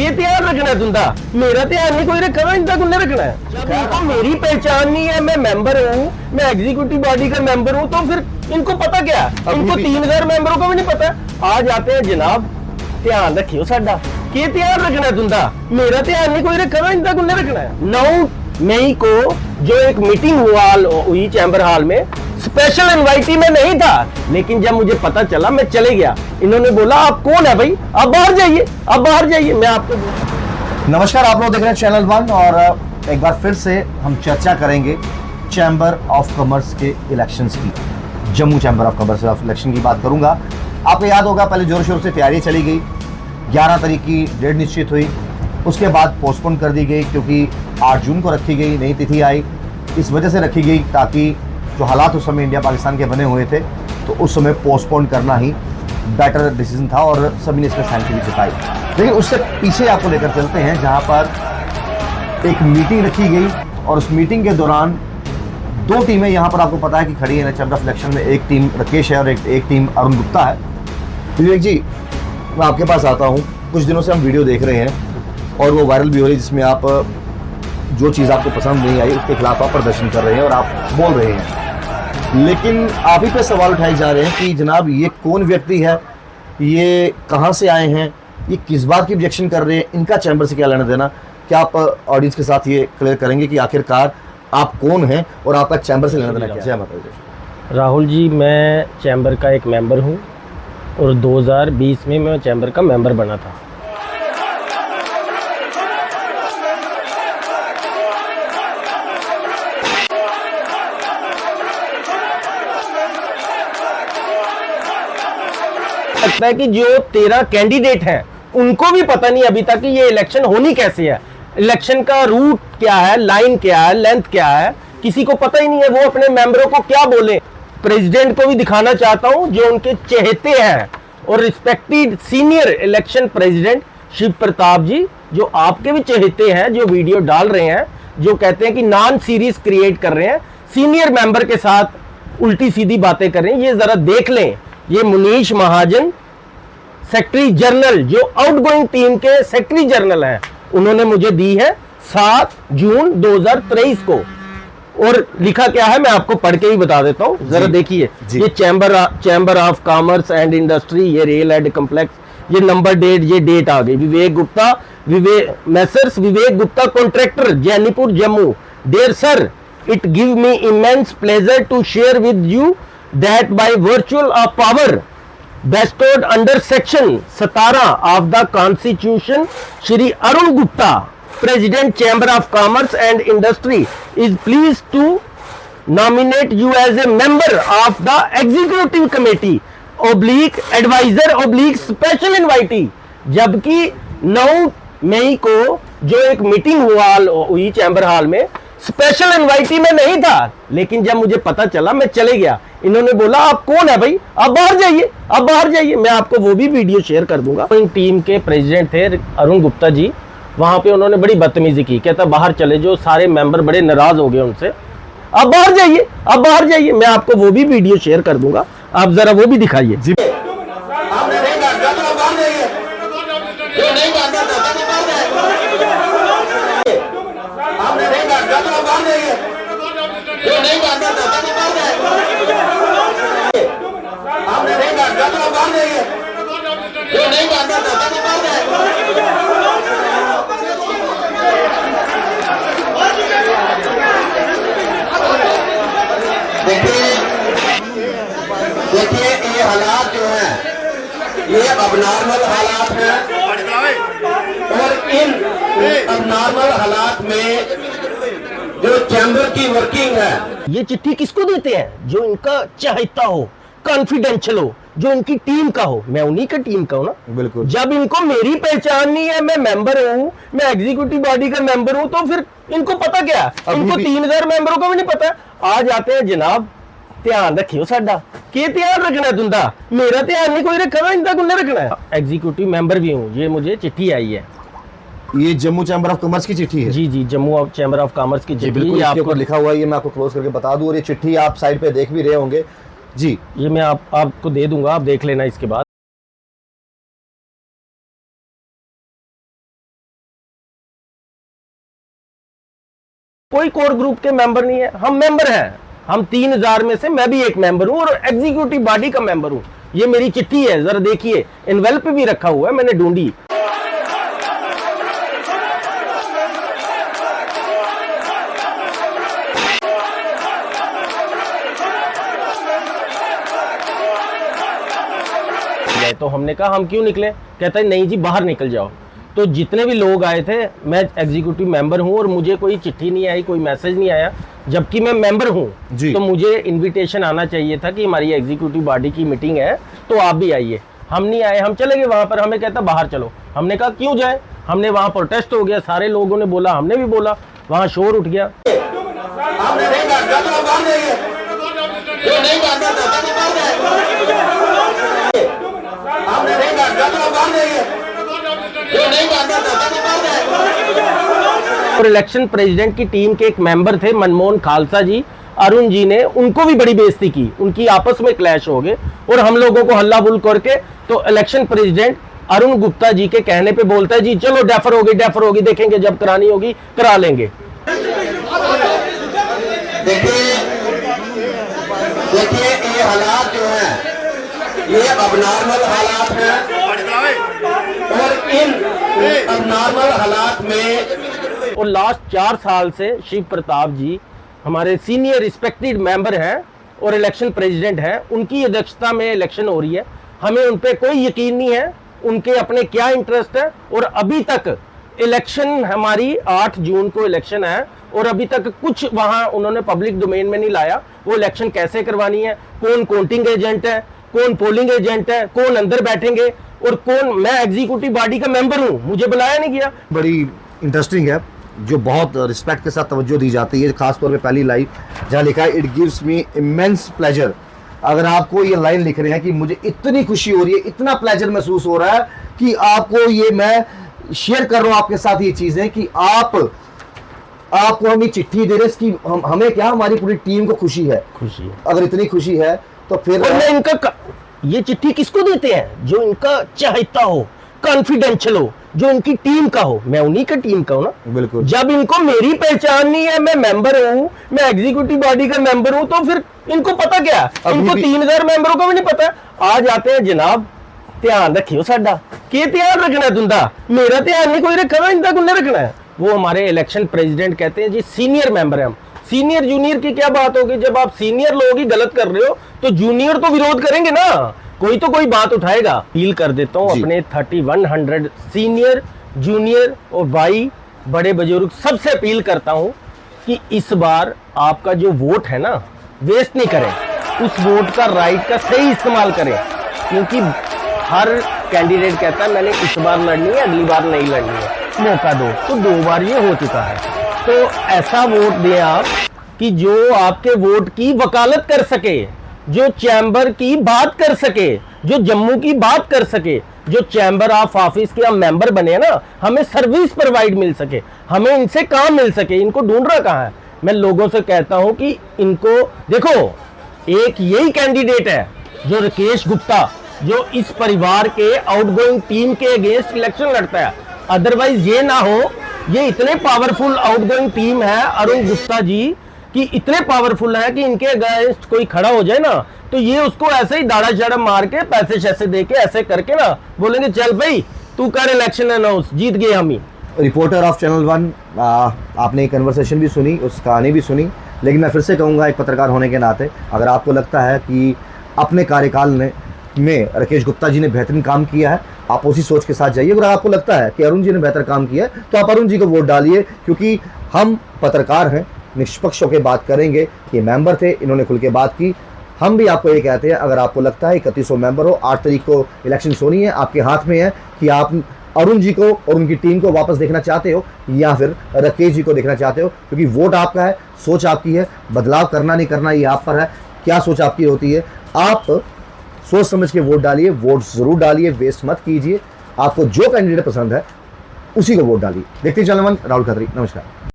की ध्यान रखना तुंदा मेरा ध्यान नहीं कोई रखना इनका कुन्ने रखना है। तो मेरी पहचान नहीं है, मैं मेंबर हूँ, मैं एग्जीक्यूटिव बॉडी का मेंबर हूँ, तो फिर इनको पता क्या? इनको 3000 मेंबरों को भी नहीं पता। आज आते हैं जनाब, ध्यान रखियो साडा की ध्यान रखना है तुंदा मेरा ध्यान नहीं कोई रखना इनका कुन्ने रखना है। 9 मई को जो एक मीटिंग हुई चैम्बर हॉल में, स्पेशल इनवाइटी में नहीं था, लेकिन जब मुझे पता चला मैं चले गया। इन्होंने बोला आप कौन है भाई, आप बाहर जाइए, आप बाहर जाइए। मैं आपको नमस्कार, आप लोग देख रहे हैं चैनल 1 और एक बार फिर से हम चर्चा करेंगे चैम्बर ऑफ कॉमर्स के इलेक्शंस की। Jammu chamber of commerce of election की बात करूंगा। आपको याद होगा पहले जोर शोर से तैयारी चली गई, 11 तारीख की डेट निश्चित हुई, उसके बाद पोस्टपोन कर दी गई क्योंकि 8 जून को रखी गई, नई तिथि आई। इस वजह से रखी गई ताकि जो हालात उस समय इंडिया पाकिस्तान के बने हुए थे, तो उस समय पोस्टपोन करना ही बेटर डिसीजन था और सभी ने इसमें सहमति भी जताई। लेकिन उससे पीछे आपको लेकर चलते हैं जहां पर एक मीटिंग रखी गई और उस मीटिंग के दौरान 2 टीमें यहां पर आपको पता है कि खड़ी है चैम्बर ऑफ इलेक्शन में। एक टीम राकेश है और एक टीम अरुण गुप्ता है। विवेक जी, मैं आपके पास आता हूं। कुछ दिनों से हम वीडियो देख रहे हैं और वो वायरल भी हो रही है जिसमें आप जो चीज़ आपको पसंद नहीं आई उसके खिलाफ आप प्रदर्शन कर रहे हैं और आप बोल रहे हैं, लेकिन आप ही पे सवाल उठाए जा रहे हैं कि जनाब ये कौन व्यक्ति है, ये कहाँ से आए हैं, ये किस बात की ऑब्जेक्शन कर रहे हैं, इनका चैम्बर से क्या लेना देना। क्या आप ऑडियंस के साथ ये क्लियर करेंगे कि आखिरकार आप कौन हैं और आपका चैम्बर से लेना देना क्या है? राहुल जी, मैं चैम्बर का एक मेंबर हूँ और 2020 में मैं चैम्बर का मेंबर बना था। लगता है कि जो 13 कैंडिडेट हैं उनको भी पता नहीं अभी तक कि ये इलेक्शन होनी कैसे है, इलेक्शन का रूट क्या है, लाइन क्या है, लेंथ क्या है, किसी को पता ही नहीं है। वो अपने मेंबरों को क्या बोले। प्रेसिडेंट को भी दिखाना चाहता हूं जो उनके चहेते हैं और respected senior election president Shiv Pratap ji, जो आपके भी चहेते हैं, जो वीडियो डाल रहे हैं, जो कहते हैं कि नॉन सीरीज क्रिएट कर रहे हैं, सीनियर मेंबर के साथ उल्टी सीधी बातें कर रहे हैं, ये जरा देख लें। ये मुनीश महाजन सेक्रेटरी जनरल, जो आउटगोइंग टीम के सेक्रेटरी जनरल हैं, उन्होंने मुझे दी है 7 जून 2023 को। और लिखा क्या है मैं आपको पढ़ के ही बता देता हूं, जरा देखिए। ये chamber of commerce and industry, ये रेल हेड कॉम्प्लेक्स, ये नंबर डेट, ये डेट आ गई। Vivek Gupta, messrs Vivek Gupta contractor, Jainipur Jammu. Dear sir, it give me immense pleasure to share with you that by virtue of power bestowed under section 17 of the constitution, Shri Arun Gupta, President Chamber of Commerce and Industry, is pleased to nominate you as a member of the executive committee / advisor / special invitee। जबकि 9 मई को जो एक meeting हुई chamber hall में, special invitee में नहीं था, लेकिन जब मुझे पता चला मैं चले गया। इन्होंने बोला आप कौन है भाई, आप बाहर जाइए, आप बाहर जाइए। मैं आपको वो भी वीडियो शेयर कर दूंगा। टीम के प्रेसिडेंट थे अरुण गुप्ता जी, वहां पे उन्होंने बड़ी बदतमीजी की, कहता बाहर चले जाओ। सारे मेंबर बड़े नाराज हो गए उनसे, आप बाहर जाइए, आप बाहर जाइए। मैं आपको वो भी वीडियो शेयर कर दूंगा, आप जरा वो भी दिखाइए जी। देखिए ये हालात जो है ये अबनॉर्मल हालात हैं और इन अबनॉर्मल हालात में जो चैम्बर की वर्किंग है। ये चिट्ठी किसको देते हैं? जो इनका चाहता हो, कॉन्फिडेंशियल हो, जो इनकी टीम का हो। मैं उन्हीं का टीम का हूं ना, बिल्कुल। जब इनको मेरी पहचान नहीं है, मैं मेंबर हूं, मैं एग्जीक्यूटिव बॉडी का मेंबर हूं, तो फिर इनको पता क्या? इनको 3000 मेंबरों को भी नहीं पता। आज आते हैं जनाब, ध्यान रखियो साडा की ध्यान रखना तुंदा मेरा ध्यान नहीं कोई रखना इनका कुन्ने रखना है। एग्जीक्यूटिव मेंबर भी हूं, ये मुझे चिट्ठी आई है। ये जम्मू चैम्बर ऑफ कॉमर्स की चिट्ठी है? जी जी, जम्मू चैम्बर ऑफ कॉमर्स की चिट्ठी। बिल्कुल, इसके ऊपर लिखा हुआ है, ये मैं आपको क्लोज करके बता दूं। और ये चिट्ठी आप साइड पे देख भी रहे होंगे जी, ये मैं आपको दे दूंगा, आप देख लेना इसके बाद। कोई कोर ग्रुप के मेंबर नहीं है, हम मेंबर हैं। हम 3000 में से मैं भी एक मेंबर हूं और एग्जीक्यूटिव बॉडी का मेंबर हूं। ये मेरी चिट्ठी है, जरा देखिए, एनवेलप भी रखा हुआ है, मैंने ढूंढी। तो हमने कहा हम क्यों निकले, कहता है नहीं जी बाहर निकल जाओ। तो जितने भी लोग आए थे, मैं एग्जीक्यूटिव मेंबर हूं और मुझे कोई चिट्ठी नहीं आई, कोई मैसेज नहीं आया, जबकि मैं मेंबर हूं। तो मुझे इनविटेशन आना चाहिए था कि हमारी एग्जीक्यूटिव बॉडी की मीटिंग है तो आप भी आइए। हम नहीं आए, हम चले गए वहां पर। हमें कहता बाहर चलो। हमने कहा क्यों जाए, हमने वहां प्रोटेस्ट हो गया, सारे लोगों ने बोला, हमने भी बोला, वहां शोर उठ गया। और इलेक्शन प्रेसिडेंट की टीम के एक मेंबर थे मनमोहन खालसा जी, अरुण जी ने उनको भी बड़ी बेइज्जती की, उनकी आपस में क्लैश हो गए और हम लोगों को हल्ला बुल करके, तो इलेक्शन प्रेसिडेंट अरुण गुप्ता जी के कहने पे बोलता है जी चलो डेफर होगी, देखेंगे जब करानी होगी करा लेंगे। देखिए ये हालात जो है ये अबनॉर्मल हालात हैं और इन अबनॉर्मल हालात में और लास्ट 4 साल से शिव प्रताप जी हमारे सीनियर रिस्पेक्टेड मेंबर हैं और इलेक्शन प्रेसिडेंट हैं, उनकी अध्यक्षता में इलेक्शन हो रही है। हमें उन पे कोई यकीन नहीं है, उनके अपने क्या इंटरेस्ट है। और अभी तक इलेक्शन हमारी 8 जून को इलेक्शन है और अभी तक कुछ वहां उन्होंने पब्लिक डोमेन में नहीं लाया। वो इलेक्शन कैसे करवानी है, कौन काउंटिंग एजेंट है, कौन पोलिंग एजेंट है, कौन अंदर बैठेंगे और कौन, मैं एग्जीक्यूटिव बॉडी का मेंबर हूं, मुझे बुलाया नहीं गया। बड़ी इंटरेस्टिंग है, जो बहुत रिस्पेक्ट के साथ तवज्जो दी जाती है, खासतौर पे पहली लाइन जहाँ लिखा है it gives me immense pleasure. अगर आपको ये लाइन लिख रहे हैं कि मुझे इतनी खुशी हो रही है, इतना प्लेजर महसूस हो रहा है कि आपको ये मैं शेयर कर रहा हूं आपके साथ ये चीजें कि आपको हम ये चिट्ठी दे रहे हैं, हमें क्या, हमारी पूरी टीम को खुशी है। अगर इतनी खुशी है तो फिर मैं इनका ये चिट्ठी किसको देते हैं, जो इनका चाहता हो, कॉन्फिडेंशियल हो, जो इनकी टीम का हो। मैं उन्हीं का टीम का हूं ना। बिल्कुल। जब इनको मेरी पहचान नहीं है, मैं मेंबर हूं, मैं एग्जीक्यूटिव बॉडी का मेंबर हूं, तो फिर इनको पता क्या, इनको 3000 मेंबरों को भी नहीं पता। आ जाते हैं जनाब ध्यान रखियो साडा, के ध्यान रखना है तुंदा, मेरा ध्यान नहीं कोई रखा, इनका कुन्ने रखना है। वो हमारे इलेक्शन प्रेसिडेंट कहते हैं जी सीनियर मेंबर है हम। सीनियर जूनियर की क्या बात होगी, जब आप सीनियर लोग ही गलत कर रहे हो तो जूनियर तो विरोध करेंगे ना, कोई तो कोई बात उठाएगा। अपील कर देता हूँ अपने 3100 सीनियर, जूनियर और भाई, बड़े बुजुर्ग सबसे अपील करता हूँ कि इस बार आपका जो वोट है ना, वेस्ट नहीं करें, उस वोट का राइट का सही इस्तेमाल करें। क्योंकि हर कैंडिडेट कहता है मैंने इस बार लड़नी है, अगली बार नहीं लड़नी है, मौका दो। तो 2 बार ये हो चुका है, तो ऐसा वोट दें आप कि जो आपके वोट की वकालत कर सके, जो चैम्बर की बात कर सके, जो जम्मू की बात कर सके, जो चैम्बर ऑफ ऑफिस के हम मेंबर बने ना, हमें सर्विस प्रोवाइड मिल सके, हमें इनसे काम मिल सके। इनको ढूंढ रहा कहाँ है। मैं लोगों से कहता हूं कि इनको देखो, एक यही कैंडिडेट है जो राकेश गुप्ता, जो इस परिवार के आउटगोइंग टीम के अगेंस्ट इलेक्शन लड़ता है। अदरवाइज ये ना हो, ये इतने पावरफुल आउटगोइंग टीम है अरुण गुप्ता जी कि इतने पावरफुल है कि इनके अगेंस्ट कोई खड़ा हो जाए ना, तो ये उसको ऐसे ही दाड़ा चाड़ा मार के, पैसे शैसे दे के, ऐसे करके ना बोलेंगे चल भाई तू कर इलेक्शन अनाउंस, जीत गए हम ही। रिपोर्टर ऑफ चैनल 1, आपने कन्वर्सेशन भी सुनी, उस कहानी भी सुनी, लेकिन मैं फिर से कहूँगा एक पत्रकार होने के नाते, अगर आपको लगता है कि अपने कार्यकाल में राकेश गुप्ता जी ने बेहतरीन काम किया है, आप उसी सोच के साथ जाइए। अगर आपको लगता है कि अरुण जी ने बेहतर काम किया है तो आप अरुण जी को वोट डालिए, क्योंकि हम पत्रकार हैं, निष्पक्ष होकर बात करेंगे। ये मेंबर थे, इन्होंने खुल के बात की। हम भी आपको ये कहते हैं, अगर आपको लगता है 3100 मेंबर हो, 8 तारीख को इलेक्शन होनी है, आपके हाथ में है कि आप अरुण जी को और उनकी टीम को वापस देखना चाहते हो या फिर राकेश जी को देखना चाहते हो, क्योंकि वोट आपका है, सोच आपकी है, बदलाव करना नहीं करना ये आप पर है। क्या सोच आपकी होती है, आप सोच समझ के वोट डालिए, वोट जरूर डालिए, वेस्ट मत कीजिए। आपको जो कैंडिडेट पसंद है उसी को वोट डालिए। देखते चैनल 1, राहुल खत्री, नमस्कार।